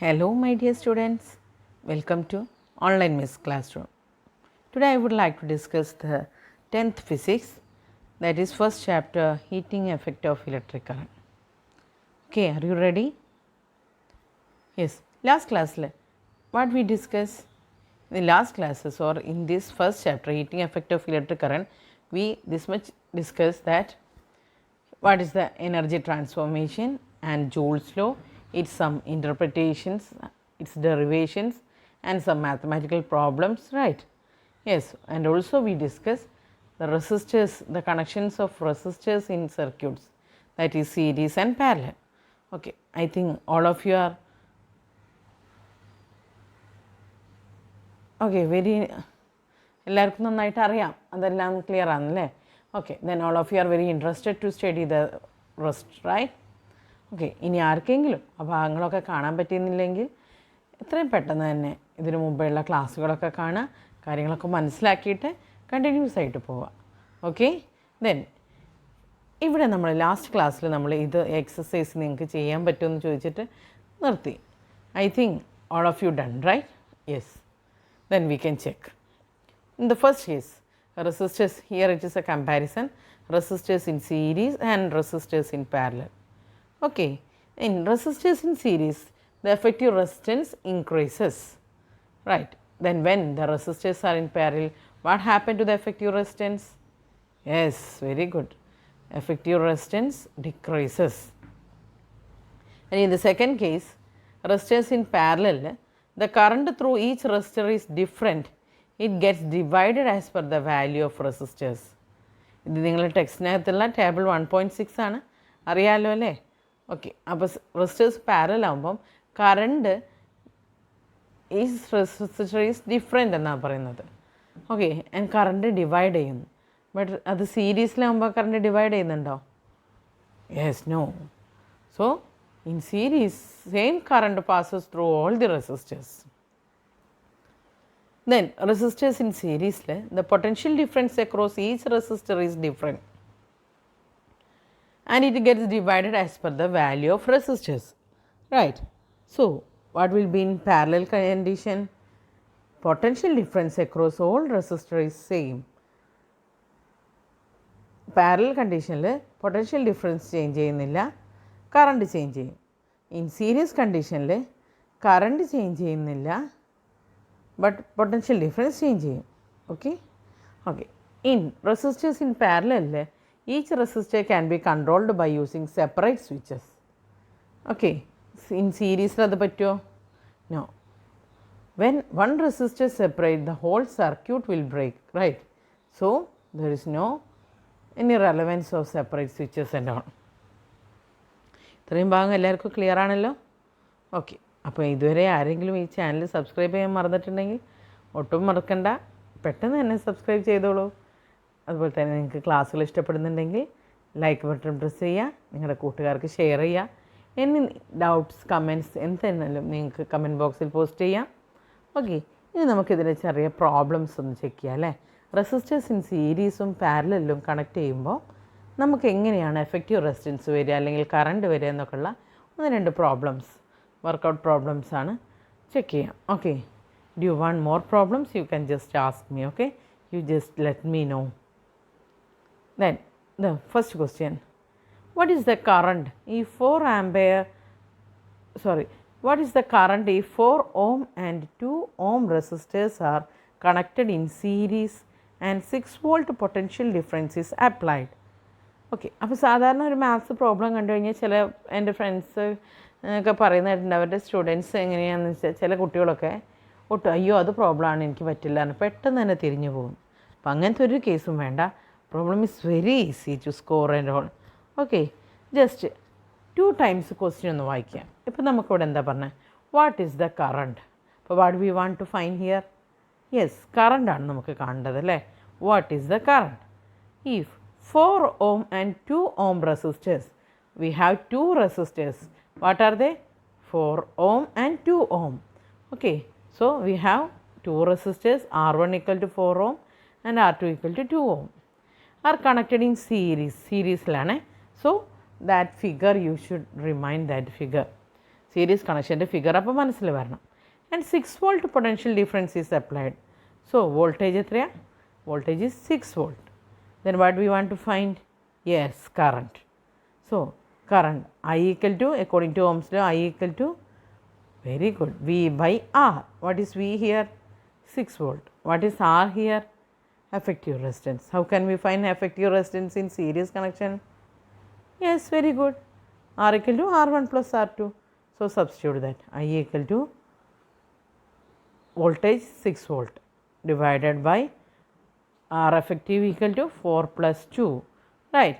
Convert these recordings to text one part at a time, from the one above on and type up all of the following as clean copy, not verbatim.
Hello my dear students, welcome to Online Miss Classroom. Today I would like to discuss the 10th physics, that is first chapter, heating effect of electric current. Okay, are you ready? Yes, last class what we discussed in the last classes or in this first chapter, heating effect of electric current, we this much discussed that what is the energy transformation and Joule's law, its some interpretations, its derivations and some mathematical problems, right? Yes, and also we discuss the resistors, the connections of resistors in circuits, that is series and parallel. Okay, I think all of you are okay, very എല്ലാവർക്കും നന്നായിട്ട് അറിയാം, അതെല്ലാം clear ആണല്ലേ? Okay, then all of you are very interested to study the rest, right? Okay, ഇനി ആർക്കെങ്കിലും ആ ഭാഗങ്ങളൊക്കെ കാണാൻ പറ്റിയെന്നില്ലെങ്കിൽ എത്രയും പെട്ടെന്ന് തന്നെ ഇതിനു മുമ്പെയുള്ള ക്ലാസ്സുകളൊക്കെ കാണുക, കാര്യങ്ങളൊക്കെ മനസ്സിലാക്കിയിട്ട് കണ്ടിന്യൂസ് ആയിട്ട് പോവുക. ഓക്കെ, ദെൻ ഇവിടെ നമ്മൾ ലാസ്റ്റ് ക്ലാസ്സിൽ നമ്മൾ ഇത് എക്സസൈസ് നിങ്ങൾക്ക് ചെയ്യാൻ പറ്റുമെന്ന് ചോദിച്ചിട്ട് നിർത്തി. I think all of you done, right? Yes, then we can check. In the first case, resistors, here it is a comparison, resistors in series and resistors in parallel. Okay, in resistors in series, the effective resistance increases, right? Then when the resistors are in parallel, what happened to the effective resistance? Yes, very good. Effective resistance decreases. And in the second case, resistors in parallel, the current through each resistor is different. It gets divided as per the value of resistors. ഇത് നിങ്ങൾ ടെക്സ്റ്റിനകത്തുള്ള table 1.6 ആണ്, അറിയാമല്ലോ അല്ലേ? Okay, അപ്പോൾ resistors parallel ആകുമ്പം current is resistor is different എന്നാണ് പറയുന്നത്. Okay, and current divide ചെയ്യുന്നു. ബട്ട് അത് സീരീസിലാകുമ്പോൾ കറണ്ട് ഡിവൈഡ് ചെയ്യുന്നുണ്ടോ? Yes, no. So in series, same current passes through all the resistors. Then resistors in series, the potential difference across each resistor is different and it gets divided as per the value of resistors, right? So what will be in parallel condition? Potential difference across all resistors is same. Parallel condition potential difference change ചെയ്യുന്നില്ല, current change ചെയ്യും. In series കണ്ടീഷനിൽ current change ചെയ്യുന്നില്ല, but potential difference change ചെയ്യും. Okay okay in resistors in പാരലലിൽ each resistor can be controlled by using separate switches. Okay, in സീരീസിൽ അത് പറ്റുമോ? No. When one resistor separate, the whole circuit will break, right? So there is no any relevance of separate switches and on. ഇത്രയും ഭാഗം എല്ലാവർക്കും clear ആണല്ലോ? Okay, അപ്പോൾ ഇതുവരെ ആരെങ്കിലും ഈ ചാനൽ സബ്സ്ക്രൈബ് ചെയ്യാൻ മറന്നിട്ടുണ്ടെങ്കിൽ ഒട്ടും മറക്കണ്ട, പെട്ടെന്ന് തന്നെ സബ്സ്ക്രൈബ് ചെയ്തോളൂ. അതുപോലെ തന്നെ നിങ്ങൾക്ക് ക്ലാസ്സുകൾ ഇഷ്ടപ്പെടുന്നുണ്ടെങ്കിൽ ലൈക്ക് ബട്ടൺ പ്രസ് ചെയ്യുക, നിങ്ങളുടെ കൂട്ടുകാർക്ക് ഷെയർ ചെയ്യുക. എനി ഡൗട്ട്സ്, കമൻറ്റ്സ് എന്തെന്നാലും നിങ്ങൾക്ക് കമൻറ്റ് ബോക്സിൽ പോസ്റ്റ് ചെയ്യാം. ഓക്കെ, ഇനി നമുക്കിതിൻ്റെ ചെറിയ പ്രോബ്ലംസ് ഒന്ന് ചെക്ക് ചെയ്യാം അല്ലേ? റെസിസ്റ്റേഴ്സ് ഇൻ സീരീസും പാരലലും കണക്ട് ചെയ്യുമ്പോൾ നമുക്ക് എങ്ങനെയാണ് എഫക്റ്റീവ് റെസിസ്റ്റൻസ് വരിക അല്ലെങ്കിൽ കറണ്ട് വരിക എന്നൊക്കെയുള്ള ഒന്ന് രണ്ട് പ്രോബ്ലംസ്, വർക്കൗട്ട് പ്രോബ്ലംസ് ആണ്, ചെക്ക് ചെയ്യാം. Okay, do you want more problems? You can just ask me. Okay, you just let me know. Then the first question, what is the current if 4 ampere what is the current if 4 ohm and 2 ohm resistors are connected in series and 6 volt potential difference is applied? Okay, അപ്പോൾ സാധാരണ ഒരു maths problem കണ്ടു കഴിഞ്ഞാൽ ചില എൻ്റെ friends ഒക്കെ പറയുന്നതായിട്ടുണ്ട്, അവരുടെ students എങ്ങനെയാണെന്ന് വെച്ചാൽ ചില കുട്ടികളൊക്കെ ഒട്ടും അയ്യോ അത് പ്രോബ്ലമാണ് എനിക്ക് പറ്റില്ല എന്ന് പെട്ടെന്ന് തന്നെ തിരിഞ്ഞു പോകും. അപ്പം അങ്ങനത്തെ ഒരു കേസും വേണ്ട. Problem is very easy to score and all. Okay, just 2 times question ഒന്ന് വായിക്കാം. ഇപ്പം നമുക്കിവിടെ എന്താ പറഞ്ഞത്? What is the current? അപ്പോൾ what we want to find here? Yes, കറണ്ടാണ് നമുക്ക് കാണേണ്ടത് അല്ലേ? What is the current? If 4 ohm and 2 ohm resistors, we have 2 resistors. What are they? 4 ohm and 2 ohm. Okay, so we have 2 resistors, R1 equal to 4 ohm and R2 equal to 2 ohm are connected in series. Series lane. So that figure you should remind that figure. series connection figure up മനസ്സിൽ വരണം. And 6 volt potential difference is applied. So voltage എത്രയാ? Voltage is 6 volt. Then what we want to find? Yes, current. So current I equal to, according to Ohm's law, I equal to, very good, V by R. What is V here? 6 volt. What is R here? Effective resistance. How can we find effective resistance in series connection? Yes, very good. R equal to R1 plus R2. So substitute that. I equal to voltage 6 volt divided by R effective equal to 4 plus 2, right.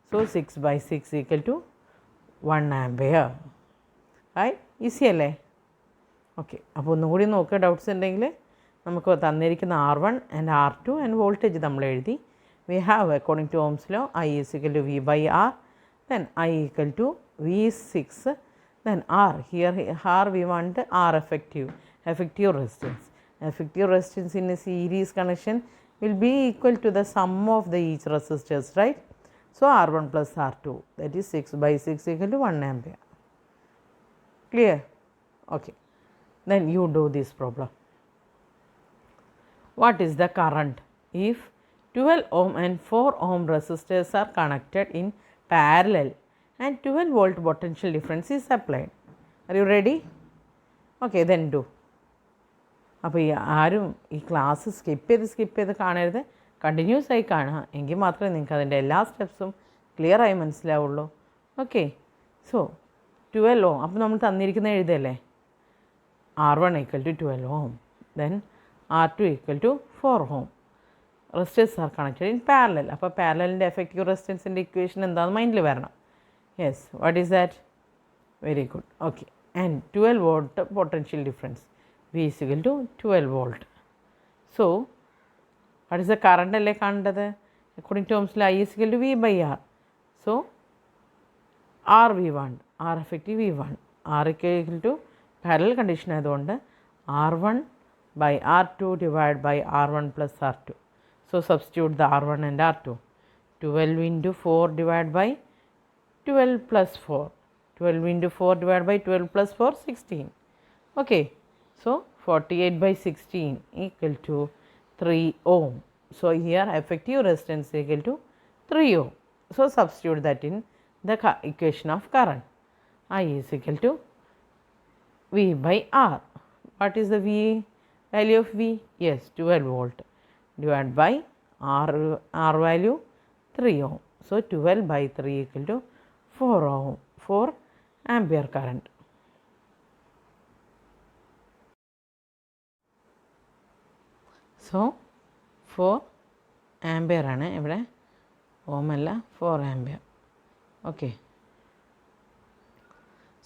So 6 by 6 equal to 1 ampere, right. Easy അല്ലേ? Okay, അപ്പോൾ ഒന്നും കൂടി നോക്കുക. Doubts ഉണ്ടെങ്കിൽ നമുക്ക് തന്നിരിക്കുന്ന R1 and R2 and voltage നമ്മൾ എഴുതി. We have, according to Ohm's law, I is equal to V by R, then I equal to V6, then R. Here R we want R effective resistance. Effective resistance in a series connection will be equal to the sum of the each resistors, right. So R1 plus R2, that is 6 by 6 equal to 1 ampere. Clear? Okay. Then you do this problem. What is the current if 12 ohm and 4 ohm resistors are connected in parallel and 12 volt potential difference is applied? Are you ready? Okay, then do. അപ്പോൾ ഈ ആരും ഈ class skip ചെയ്ത് കാണരുത്, continuous ആയി കാണുക. എങ്കിൽ മാത്രമേ നിങ്ങൾക്ക് അതിൻ്റെ എല്ലാ സ്റ്റെപ്സും ക്ലിയർ ആയി മനസ്സിലാവുള്ളൂ. Okay, so 12 ohm. അപ്പോൾ നമ്മൾ തന്നിരിക്കുന്ന എഴുതല്ലേ, R1 equal to 12 ohm, then R2 equal to 4 ohm. Resistors are connected in parallel. അപ്പോൾ പാരലലിൻ്റെ എഫക്റ്റീവ് റെസിസ്റ്റൻസിൻ്റെ ഇക്വേഷൻ എന്താണെന്ന് മൈൻഡിൽ വരണം. Yes, what is that? Very good. Okay, and 12 volt potential difference. V is equal to 12 volt. So what is the current അല്ലേ കാണേണ്ടത്? According to Ohm's law, I is equal to V by R. So R we want, R effective we want. R equal to parallel condition ആയതുകൊണ്ട് R1 by R2 divided by R1 plus R2. So substitute the R1 and R2. 12 into 4 divided by 12 plus 4. 12 into 4 divided by 12 plus 4, 16. Okay. So 48 by 16 equal to 3 ohm. So here effective resistance equal to 3 ohm. So substitute that in the equation of current. I is equal to V by R. What is the V value of V? Yes, 12 volt divided by R value 3 ohm. So 12 by 3 equal to 4 ohm, 4 ampere current. So 4 ampere ആണ് ഇവിടെ, ഓം അല്ല, 4 ampere. Okay.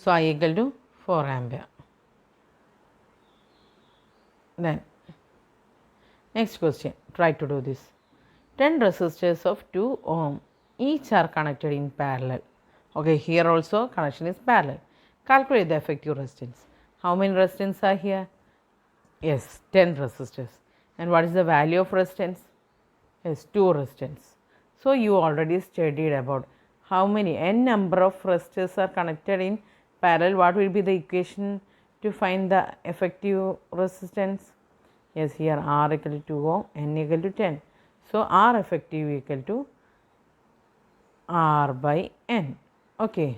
So I equal to 4 ampere. Then next question, try to do this. 10 resistors of 2 ohm each are connected in parallel. Okay, here also connection is parallel. Calculate the effective resistance. How many resistors are here? Yes, 10 resistors. And what is the value of resistance? Yes, 2 resistance. So you already studied about how many n number of resistors are connected in parallel. What will be the equation to find the effective resistance? Yes, here R equal to 2 ohm, n equal to 10. So R effective equal to R by n. Okay.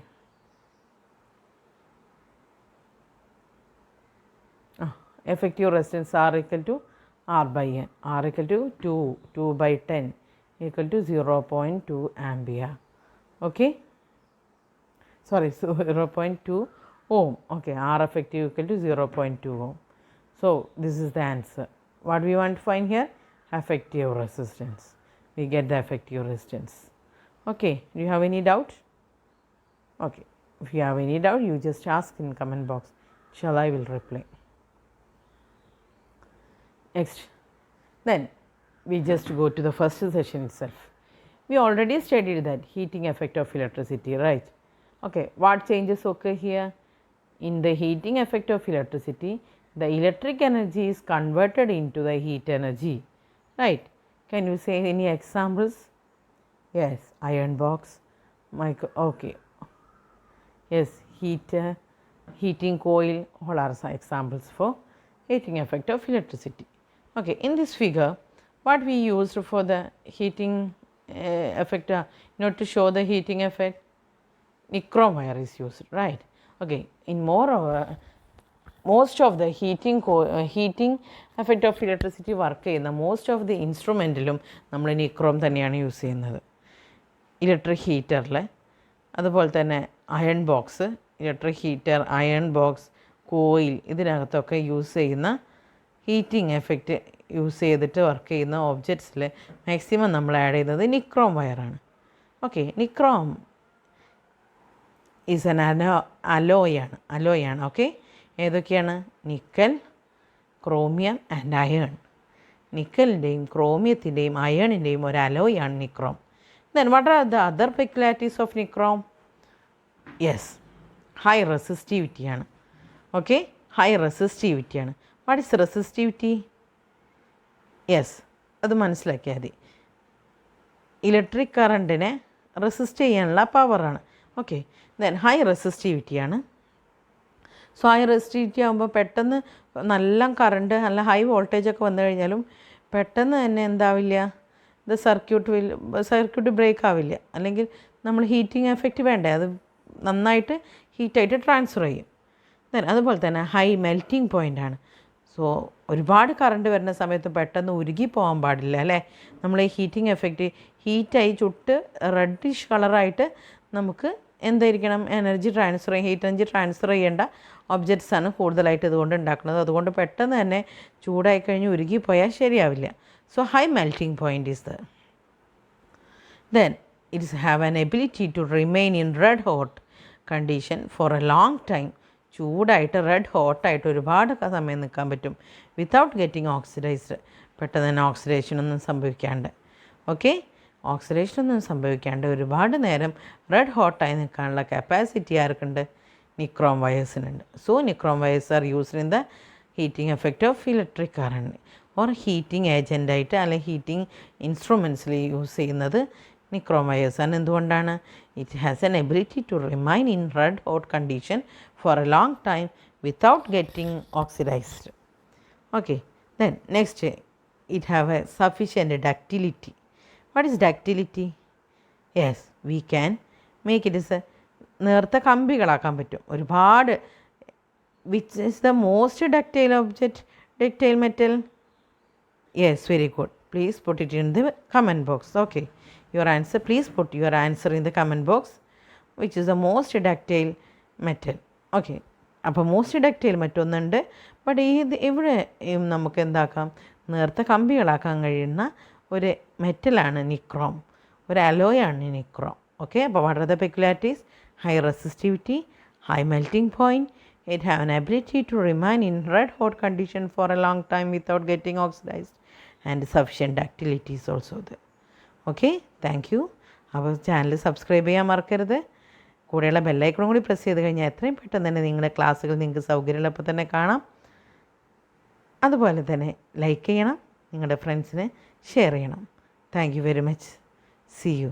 Effective resistance R equal to R by n. R equal to 2 by 10 equal to 0.2 ampere. Okay. Sorry, so 0.2 ohm. Okay, R effective equal to 0.2 ohm. So this is the answer. What we want to find here? Effective resistance. We get the effective resistance. Okay, do you have any doubt? Okay, if you have any doubt, you just ask in comment box. Inshallah, I will reply. Next, then we just go to the first session itself. We already studied that heating effect of electricity, right? Okay, what changes occur here? In the heating effect of electricity, the electric energy is converted into the heat energy, right? Can you say any examples? Yes, iron box, okay. Yes, heating coil, all are examples for heating effect of electricity. Okay, in this figure, what we used for the heating effect, to show the heating effect, Nicrome wire is used, right? Okay, in moreover, most of the heating effect of electricity work ചെയ്യുന്ന most of the instrumentilum നമ്മൾ nichrome തന്നെയാണ് use ചെയ്യുന്നത്. Electric ഹീറ്ററിൽ, അതുപോലെ തന്നെ iron box, electric heater, iron box, coil, ഇതിനകത്തൊക്കെ use ചെയ്യുന്ന heating effect use ചെയ്തിട്ട് വർക്ക് ചെയ്യുന്ന ഓബ്ജക്ട്സിൽ മാക്സിമം നമ്മൾ ആഡ് ചെയ്യുന്നത് നിക്രോം വയറാണ്. ഓക്കെ, നിക്രോം ഈസ് എൻ അലോയാണ്. ഓക്കെ, ഏതൊക്കെയാണ്? Nickel, chromium and iron. നിക്കലിൻ്റെയും ക്രോമിയത്തിൻ്റെയും അയണിൻ്റെയും ഒരു അലോയാണ് nichrome. Then what are the other peculiarities of nichrome? Yes, high resistivity ആണ്. Okay, high resistivity ആണ്. What is resistivity? Yes, അത് മനസ്സിലാക്കിയാൽ മതി. ഇലക്ട്രിക് കറണ്ടിനെ റെസിസ്റ്റ് ചെയ്യാനുള്ള പവറാണ്. ഓക്കെ, ദെൻ ഹൈ റെസിസ്റ്റിവിറ്റി ആണ്. സോ ഹൈ റെസിസ്റ്റിവിറ്റി ആകുമ്പോൾ പെട്ടെന്ന് നല്ല കറണ്ട്, നല്ല ഹൈ വോൾട്ടേജൊക്കെ വന്നു കഴിഞ്ഞാലും പെട്ടെന്ന് തന്നെ എന്താവില്ല, സർക്യൂട്ട് ബ്രേക്ക് ആവില്ല. അല്ലെങ്കിൽ നമ്മൾ ഹീറ്റിംഗ് എഫക്റ്റ് വേണ്ടേ, അത് നന്നായിട്ട് ഹീറ്റായിട്ട് ട്രാൻസ്ഫർ ചെയ്യും. അതുപോലെ തന്നെ ഹൈ മെൽറ്റിംഗ് പോയിൻ്റാണ്. സോ ഒരുപാട് കറണ്ട് വരുന്ന സമയത്ത് പെട്ടെന്ന് ഉരുകി പോകാൻ പാടില്ല അല്ലേ. നമ്മൾ ഈ ഹീറ്റിംഗ് എഫക്റ്റ് ഹീറ്റായി ചുട്ട് റെഡിഷ് കളറായിട്ട് നമുക്ക് എന്തായിരിക്കണം, ഹീറ്റ് എനർജി ട്രാൻസ്ഫർ ചെയ്യേണ്ട ഒബ്ജക്ട്സാണ് കൂടുതലായിട്ട് ഇതുകൊണ്ട് ഉണ്ടാക്കുന്നത്. അതുകൊണ്ട് പെട്ടെന്ന് തന്നെ ചൂടായി കഴിഞ്ഞ് ഉരുകി പോയാൽ ശരിയാവില്ല. So high melting point is there. Then it have an ability to remain in red hot condition for a long time. ചൂടായിട്ട് റെഡ് ഹോട്ടായിട്ട് ഒരുപാട് സമയം നിൽക്കാൻ പറ്റും വിത്തൗട്ട് ഗെറ്റിംഗ് ഓക്സിഡൈസ്ഡ്. പെട്ടെന്ന് തന്നെ ഓക്സിഡേഷനൊന്നും സംഭവിക്കാണ്ട്. ഓക്കെ, ഓക്സിഡേഷനൊന്നും സംഭവിക്കാണ്ട് ഒരുപാട് നേരം റെഡ് ഹോട്ടായി നിൽക്കാനുള്ള കപ്പാസിറ്റി ആർക്കുണ്ട്? നിക്രോം വയേഴ്സിനുണ്ട്. So nichrome wires are used in the heating effect of electric current or heating ഏജൻ്റായിട്ട് അല്ലെങ്കിൽ ഹീറ്റിംഗ് ഇൻസ്ട്രുമെൻറ്റ്സിൽ യൂസ് ചെയ്യുന്നത് നിക്രോം വയേഴ്സാണ്. എന്തുകൊണ്ടാണ്? It has an ability to remain in red hot condition for a long time without getting oxidised. Okay, then next it have a sufficient ductility. What is ductility? Yes, we can make it is നേർത്ത കമ്പികളാക്കാൻ പറ്റും ഒരുപാട്. Which is the most ductile metal? Yes, very good. Please put it in the comment box. Okay, your answer. Please put your answer in the comment box. Which is the most ductile metal? Okay, അപ്പോൾ most ductile മറ്റൊന്നുണ്ട്. But ഇവിടെ നമുക്ക് എന്താക്കാം, നേർത്ത കമ്പികളാക്കാൻ കഴിയുന്ന ഒരു മെറ്റലാണ് nichrome, ഒരു അലോയാണ് nichrome. Okay, അപ്പോൾ what are the peculiarities? High resistivity, high melting point, it have an ability to remain in red hot condition for a long time without getting oxidized, and sufficient ductility is also there. Okay, thank you. അപ്പോൾ channel subscribe ചെയ്യാൻ മറക്കരുത്. കൂടെയുള്ള ബെല്ലൈക്കണും കൂടി press ചെയ്ത് കഴിഞ്ഞാൽ എത്രയും പെട്ടെന്ന് തന്നെ നിങ്ങളുടെ ക്ലാസ്സുകൾ നിങ്ങൾക്ക് സൗകര്യമുള്ളപ്പോൾ തന്നെ കാണാം. അതുപോലെ തന്നെ ലൈക്ക് ചെയ്യണം, നിങ്ങളുടെ ഫ്രണ്ട്സിന് ഷെയർ ചെയ്യണം. Thank you very much. See U.